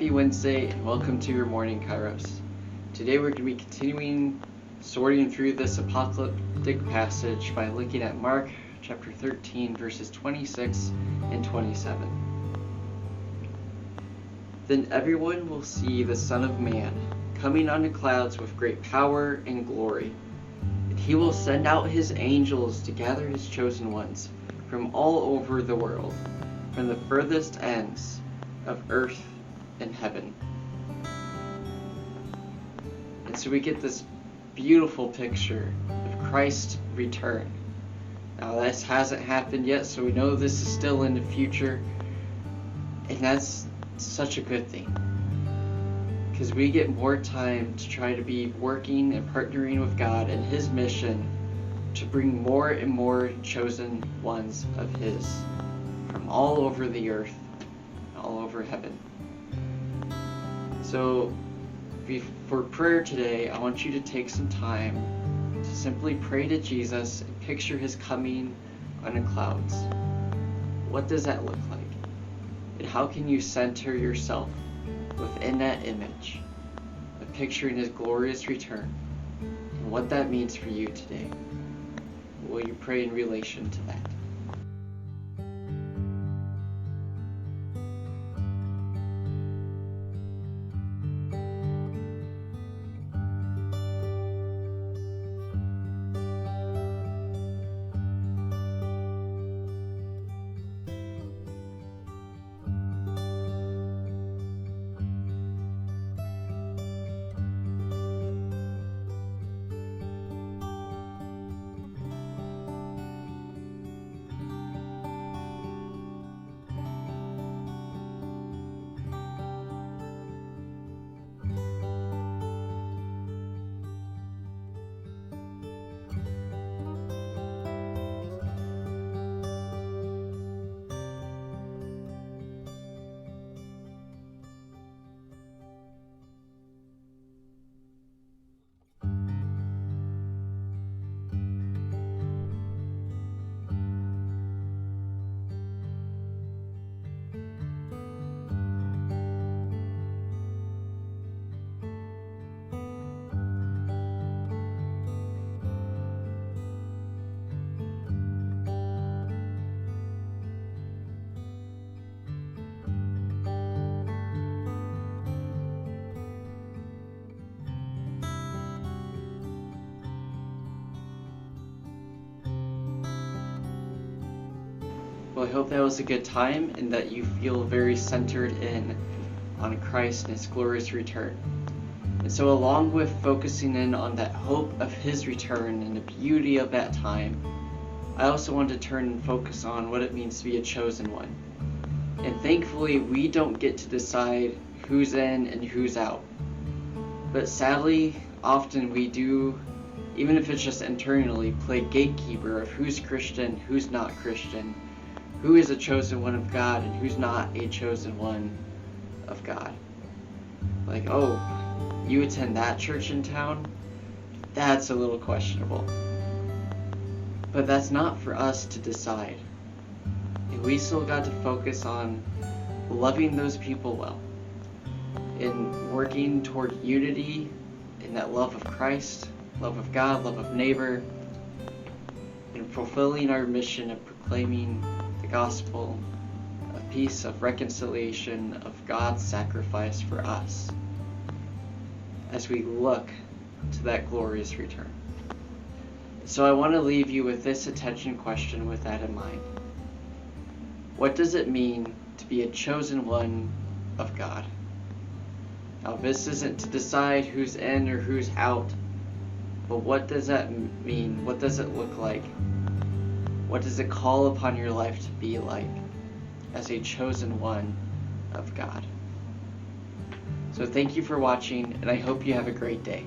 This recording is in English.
Happy Wednesday and welcome to your morning Kairos. Today we're going to be continuing sorting through this apocalyptic passage by looking at Mark chapter 13 verses 26 and 27. Then everyone will see the Son of Man coming on the clouds with great power and glory. And he will send out his angels to gather his chosen ones from all over the world, from the furthest ends of earth and heaven. And so we get this beautiful picture of Christ's return. Now this hasn't happened yet, so we know this is still in the future, and that's such a good thing, because we get more time to try to be working and partnering with God in his mission to bring more and more chosen ones of his from all over the earth, all over heaven. So for prayer today, I want you to take some time to simply pray to Jesus and picture his coming on the clouds. What does that look like? And how can you center yourself within that image of picturing his glorious return and what that means for you today? Will you pray in relation to that? Well, I hope that was a good time and that you feel very centered in on Christ and his glorious return. And so along with focusing in on that hope of his return and the beauty of that time, I also want to turn and focus on what it means to be a chosen one. And thankfully, we don't get to decide who's in and who's out. But sadly, often we do, even if it's just internally, play gatekeeper of who's Christian, who's not Christian, who is a chosen one of God and who's not a chosen one of God. Like, oh, you attend that church in town? That's a little questionable. But that's not for us to decide. And we still got to focus on loving those people well, in working toward unity in that love of Christ, love of God, love of neighbor, and fulfilling our mission of proclaiming the gospel of peace, of reconciliation, of God's sacrifice for us as we look to that glorious return. So I want to leave you with this attention question with that in mind. What does it mean to be a chosen one of God? Now, this isn't to decide who's in or who's out, but what does that mean? What does it look like? What does it call upon your life to be like as a chosen one of God? So thank you for watching, and I hope you have a great day.